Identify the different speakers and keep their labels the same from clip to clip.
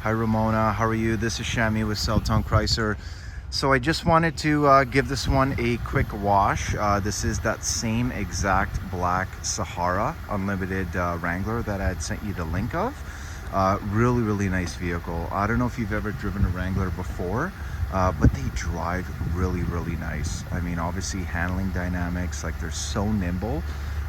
Speaker 1: Hi Ramona, how are you? This is Shammi with Southtown Chrysler. So I just wanted to give this one a quick wash. This is that same exact black Sahara Unlimited Wrangler that I had sent you the link of. Really nice vehicle. I don't know if you've ever driven a Wrangler before, but they drive really nice. I mean, obviously handling dynamics, like they're so nimble.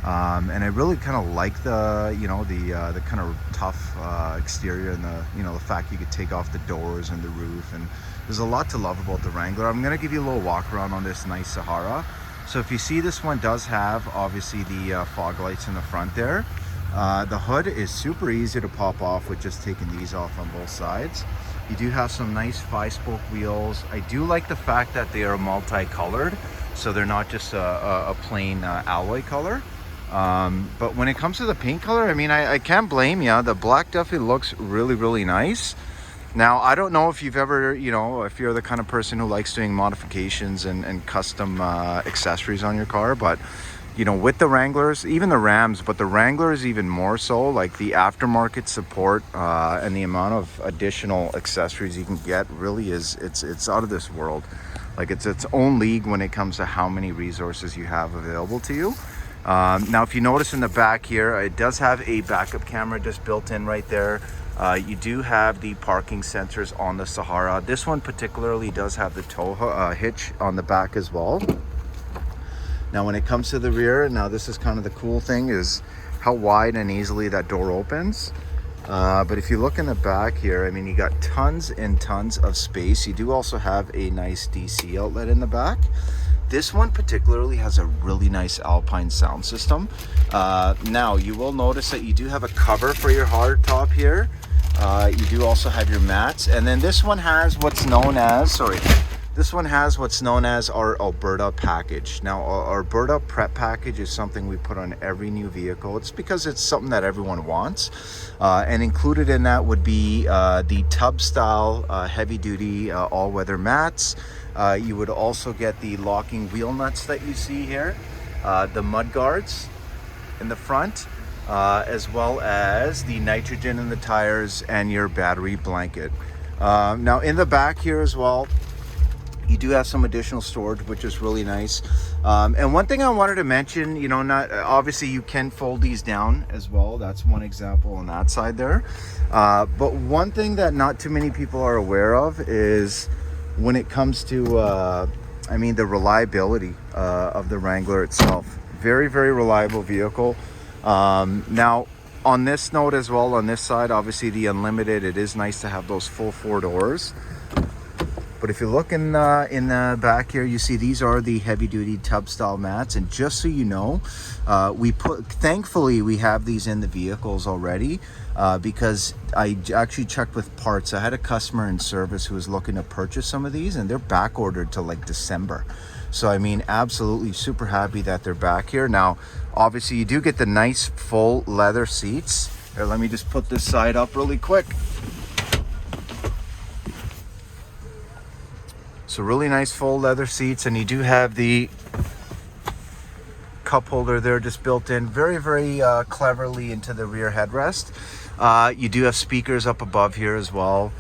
Speaker 1: And I really kind of like the, the kind of tough exterior and the fact you could take off the doors and the roof. And there's a lot to love about the Wrangler. I'm going to give you a little walk around on this nice Sahara. So if you see, this one does have obviously the fog lights in the front there. The hood is super easy to pop off with just taking these off on both sides. You do have some nice 5-spoke wheels. I do like the fact that they are multicolored, so they're not just a plain alloy color. But when it comes to the paint color, I mean, I can't blame you. The black definitely looks really nice. Now, I don't know if you've ever, if you're the kind of person who likes doing modifications and custom accessories on your car, but with the Wranglers, even the Rams, but the Wranglers even more so, like the aftermarket support and the amount of additional accessories you can get really it's out of this world. Like it's its own league when it comes to how many resources you have available to you. Now, if you notice in the back here, it does have a backup camera just built in right there. You do have the parking sensors on the Sahara. This one particularly does have the tow hitch on the back as well. Now, when it comes to the rear, now this is kind of the cool thing, is how wide and easily that door opens. But if you look in the back here, I mean, you got tons and tons of space. You do also have a nice DC outlet in the back. This one particularly has a really nice Alpine sound system. Now, you will notice that you do have a cover for your hard top here. You do also have your mats. And then this one has what's known as, our Alberta package. Now, our Alberta prep package is something we put on every new vehicle. It's because it's something that everyone wants. And included in that would be the tub style heavy duty all-weather mats. You would also get the locking wheel nuts that you see here, the mud guards in the front, as well as the nitrogen in the tires and your battery blanket. Now, in the back here as well, you do have some additional storage, which is really nice. And one thing I wanted to mention, not obviously you can fold these down as well. That's one example on that side there. But one thing that not too many people are aware of is when it comes to, the reliability of the Wrangler itself. Very reliable vehicle. Now, on this note as well, on this side, obviously the Unlimited, it is nice to have those full 4 doors. But if you look in the back here, you see these are the heavy-duty tub-style mats. And just so you know, thankfully, we have these in the vehicles already because I actually checked with parts. I had a customer in service who was looking to purchase some of these, and they're back-ordered to like December. So, I mean, absolutely super happy that they're back here. Now, obviously, you do get the nice full leather seats. Here, let me just put this side up really quick. So really nice full leather seats, and you do have the cup holder there just built in very cleverly into the rear headrest. You do have speakers up above here as well.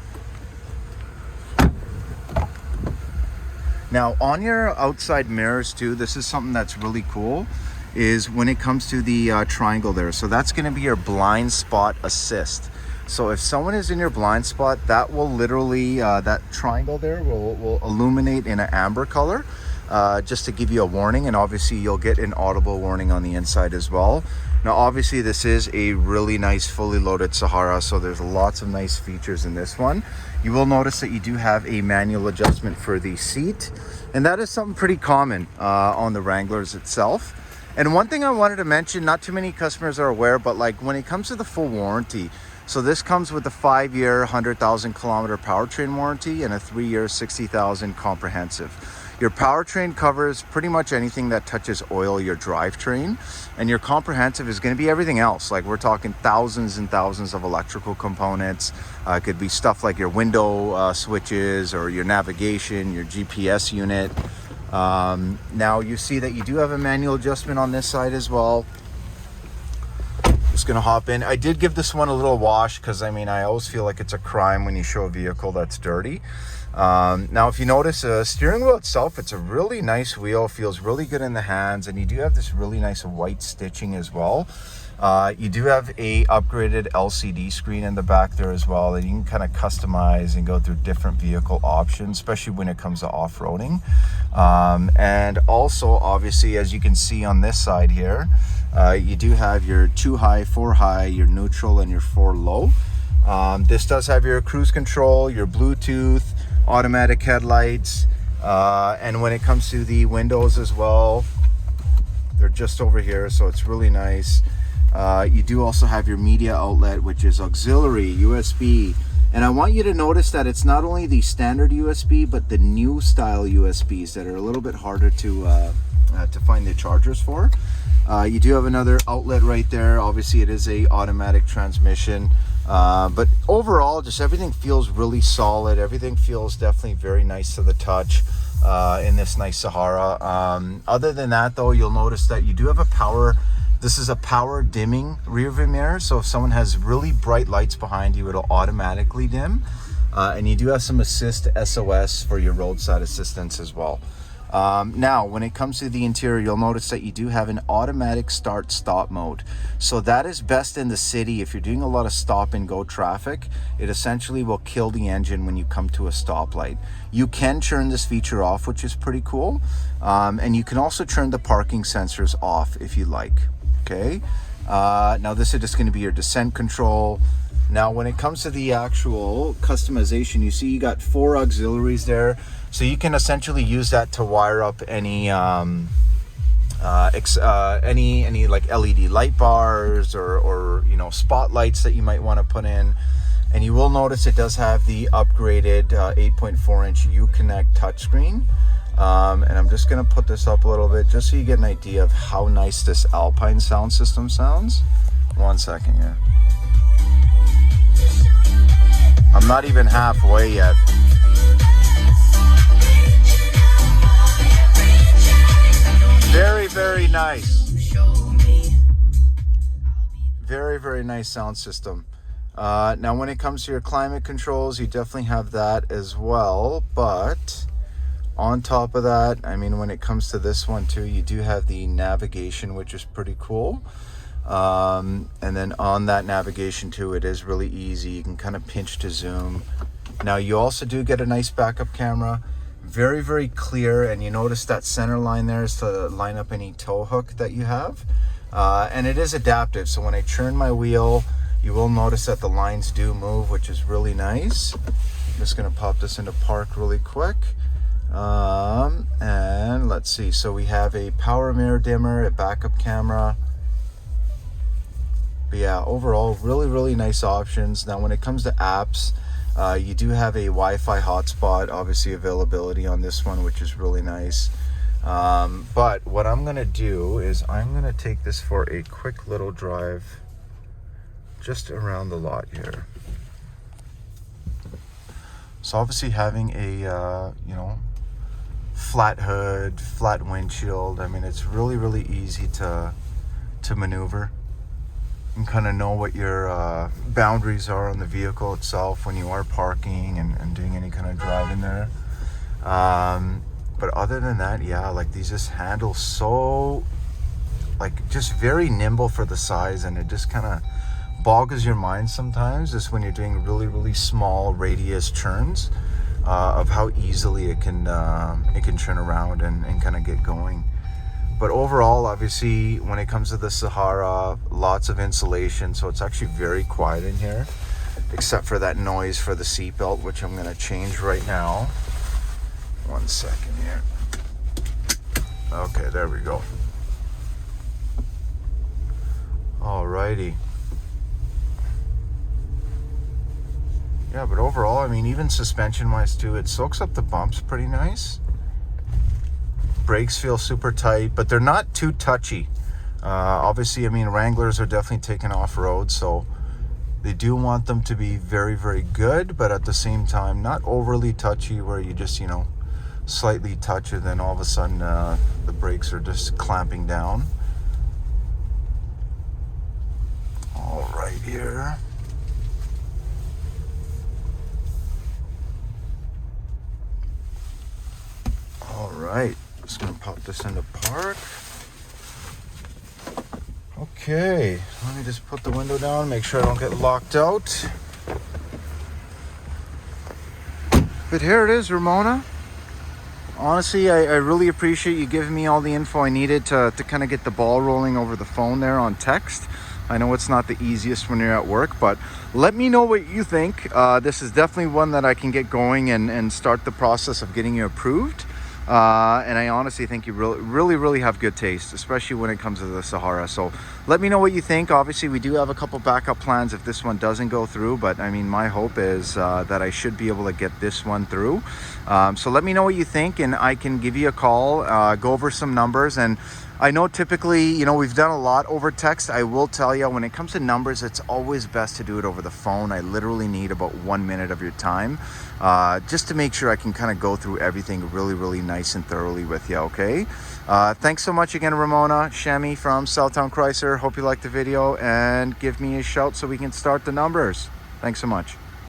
Speaker 1: Now, on your outside mirrors too, this is something that's really cool, is when it comes to the triangle there. So that's going to be your blind spot assist. So if someone is in your blind spot, that will literally, that triangle there will illuminate in an amber color, just to give you a warning. And obviously you'll get an audible warning on the inside as well. Now, obviously this is a really nice fully loaded Sahara, so there's lots of nice features in this one. You will notice that you do have a manual adjustment for the seat, and that is something pretty common on the Wranglers itself. And one thing I wanted to mention, not too many customers are aware, but like when it comes to the full warranty, so this comes with a 5-year, 100,000 kilometer powertrain warranty and a 3-year, 60,000 comprehensive. Your powertrain covers pretty much anything that touches oil your drivetrain, and your comprehensive is going to be everything else. Like we're talking thousands and thousands of electrical components. It could be stuff like your window switches or your navigation, your GPS unit. Now you see that you do have a manual adjustment on this side as well. Just gonna hop in. I did give this one a little wash because I mean I always feel like it's a crime when you show a vehicle that's dirty. Now if you notice, steering wheel itself, it's a really nice wheel, feels really good in the hands, and you do have this really nice white stitching as well. You do have a upgraded LCD screen in the back there as well, and you can kind of customize and go through different vehicle options, especially when it comes to off-roading. And also obviously, as you can see on this side here, you do have your 2 high, 4 high, your neutral, and your 4 low. This does have your cruise control, your Bluetooth, automatic headlights, and when it comes to the windows as well, they're just over here, so it's really nice. You do also have your media outlet, which is auxiliary USB. And I want you to notice that it's not only the standard USB, but the new style USBs that are a little bit harder to find the chargers for. You do have another outlet right there. Obviously, it is a automatic transmission. But overall, just everything feels really solid. Everything feels definitely very nice to the touch in this nice Sahara. Other than that, though, you'll notice that you do have a power. This is a power dimming rear view mirror. So if someone has really bright lights behind you, it'll automatically dim. And you do have some assist SOS for your roadside assistance as well. Now, when it comes to the interior, you'll notice that you do have an automatic start-stop mode. So that is best in the city. If you're doing a lot of stop and go traffic, it essentially will kill the engine when you come to a stoplight. You can turn this feature off, which is pretty cool. And you can also turn the parking sensors off if you like. Okay. Now this is just going to be your descent control. Now, when it comes to the actual customization, you see you got 4 auxiliaries there. So you can essentially use that to wire up any like LED light bars or you know, spotlights that you might want to put in. And you will notice it does have the upgraded 8.4-inch Uconnect touchscreen. And I'm just going to put this up a little bit just so you get an idea of how nice this Alpine sound system sounds. 1 second here. I'm not even halfway yet. Very, very nice. Very, very nice sound system. Now, when it comes to your climate controls, you definitely have that as well. But on top of that, I mean, when it comes to this one too, you do have the navigation, which is pretty cool. And then on that navigation too, it is really easy. You can kind of pinch to zoom. Now you also do get a nice backup camera, very, very clear. And you notice that center line there is to line up any tow hook that you have. And it is adaptive. So when I turn my wheel, you will notice that the lines do move, which is really nice. I'm just going to pop this into park really quick. And let's see. So we have a power mirror dimmer, a backup camera. But yeah, overall, really, really nice options. Now, when it comes to apps, you do have a Wi-Fi hotspot, obviously availability on this one, which is really nice. But what I'm going to do is I'm going to take this for a quick little drive just around the lot here. So obviously having a, you know, flat hood, flat windshield, I mean, it's really, really easy to maneuver. And kind of know what your boundaries are on the vehicle itself when you are parking and doing any kind of driving there. But other than that, yeah, like these just handle so, like, just very nimble for the size, and it just kind of boggles your mind sometimes just when you're doing really, really small radius turns of how easily it can turn around and kind of get going. But overall, obviously, when it comes to the Sahara, lots of insulation, so it's actually very quiet in here, except for that noise for the seatbelt, which I'm going to change right now. 1 second here. Okay, there we go. Alrighty. Yeah, but overall, I mean, even suspension-wise too, it soaks up the bumps pretty nice. Brakes feel super tight, but they're not too touchy. Obviously, I mean, Wranglers are definitely taken off-road, so they do want them to be very, very good, but at the same time, not overly touchy where you just, you know, slightly touch it, then all of a sudden the brakes are just clamping down. here. All right, just gonna pop this into park. Okay, let me just put the window down, make sure I don't get locked out. But here it is, Ramona. Honestly, I really appreciate you giving me all the info I needed to kind of get the ball rolling over the phone there on text. I know it's not the easiest when you're at work, but let me know what you think. This is definitely one that I can get going and start the process of getting you approved. And I honestly think you really have good taste, especially when it comes to the Sahara. So let me know what you think. Obviously, we do have a couple backup plans if this one doesn't go through, but I mean, my hope is that I should be able to get this one through. So let me know what you think, and I can give you a call, go over some numbers. And I know typically, you know, we've done a lot over text. I will tell you, when it comes to numbers, it's always best to do it over the phone. I literally need about 1 minute of your time, just to make sure I can kind of go through everything really nice and thoroughly with you, okay? Thanks so much again, Ramona. Shammi from Southtown Chrysler. Hope you liked the video, and give me a shout so we can start the numbers. Thanks so much.